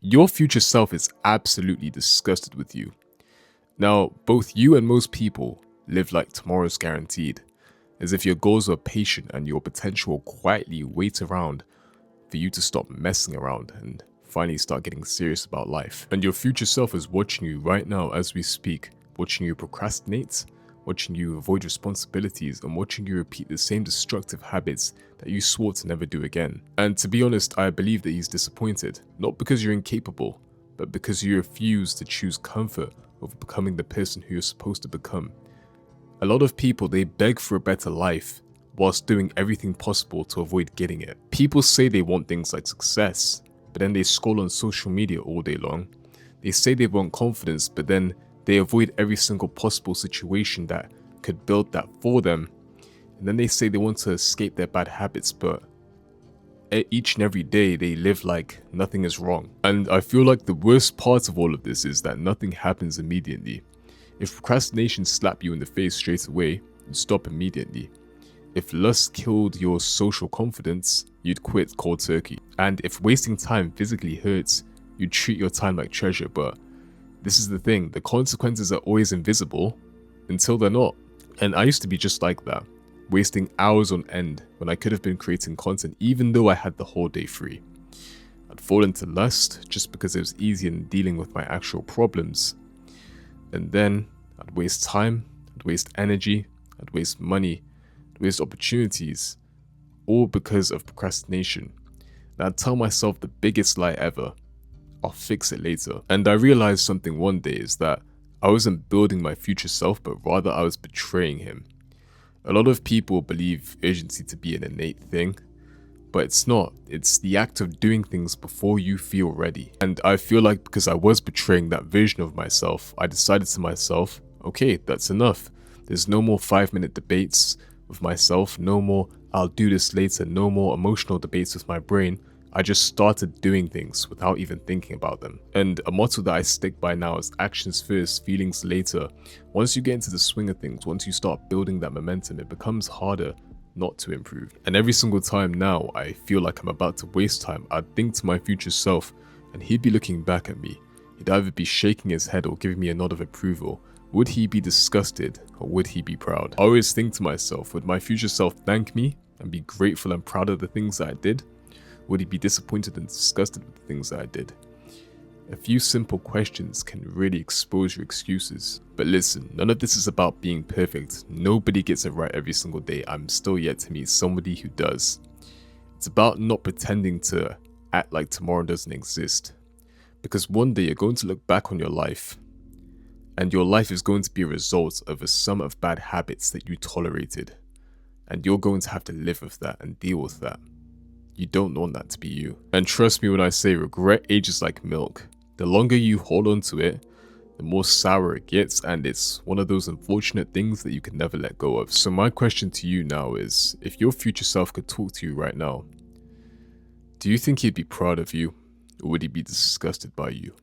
Your future self is absolutely disgusted with you. Now, both you and most people live like tomorrow's guaranteed, as if your goals are patient and your potential will quietly wait around for you to stop messing around and finally start getting serious about life. And your future self is watching you right now as we speak, watching you procrastinate, watching you avoid responsibilities, and watching you repeat the same destructive habits that you swore to never do again. And to be honest, I believe that he's disappointed, not because you're incapable, but because you refuse to choose comfort over becoming the person who you're supposed to become. A lot of people, they beg for a better life whilst doing everything possible to avoid getting it. People say they want things like success, but then they scroll on social media all day long. They say they want confidence, but then they avoid every single possible situation that could build that for them. And then they say they want to escape their bad habits, but each and every day they live like nothing is wrong. And I feel like the worst part of all of this is that nothing happens immediately. If procrastination slapped you in the face straight away, you'd stop immediately. If lust killed your social confidence, you'd quit cold turkey. And if wasting time physically hurts, you'd treat your time like treasure. But this is the thing, the consequences are always invisible until they're not. And I used to be just like that, wasting hours on end when I could have been creating content even though I had the whole day free. I'd fall into lust just because it was easier than dealing with my actual problems. And then I'd waste time, I'd waste energy, I'd waste money, I'd waste opportunities, all because of procrastination. And I'd tell myself the biggest lie ever: I'll fix it later. And I realized something one day, is that I wasn't building my future self, but rather I was betraying him. A lot of people believe urgency to be an innate thing, but it's not. It's the act of doing things before you feel ready. And I feel like because I was betraying that version of myself, I decided to myself, okay, that's enough. There's no more 5-minute debates with myself, no more I'll do this later, no more emotional debates with my brain. I just started doing things without even thinking about them. And a motto that I stick by now is actions first, feelings later. Once you get into the swing of things, once you start building that momentum, it becomes harder not to improve. And every single time now I feel like I'm about to waste time, I'd think to my future self and he'd be looking back at me. He'd either be shaking his head or giving me a nod of approval. Would he be disgusted or would he be proud? I always think to myself, would my future self thank me and be grateful and proud of the things that I did? Would he be disappointed and disgusted with the things that I did? A few simple questions can really expose your excuses. But listen, none of this is about being perfect. Nobody gets it right every single day. I'm still yet to meet somebody who does. It's about not pretending to act like tomorrow doesn't exist. Because one day you're going to look back on your life, and your life is going to be a result of a sum of bad habits that you tolerated. And you're going to have to live with that and deal with that. You don't want that to be you. And trust me when I say regret ages like milk. The longer you hold on to it, the more sour it gets, and it's one of those unfortunate things that you can never let go of. So my question to you now is, if your future self could talk to you right now, do you think he'd be proud of you, or would he be disgusted by you?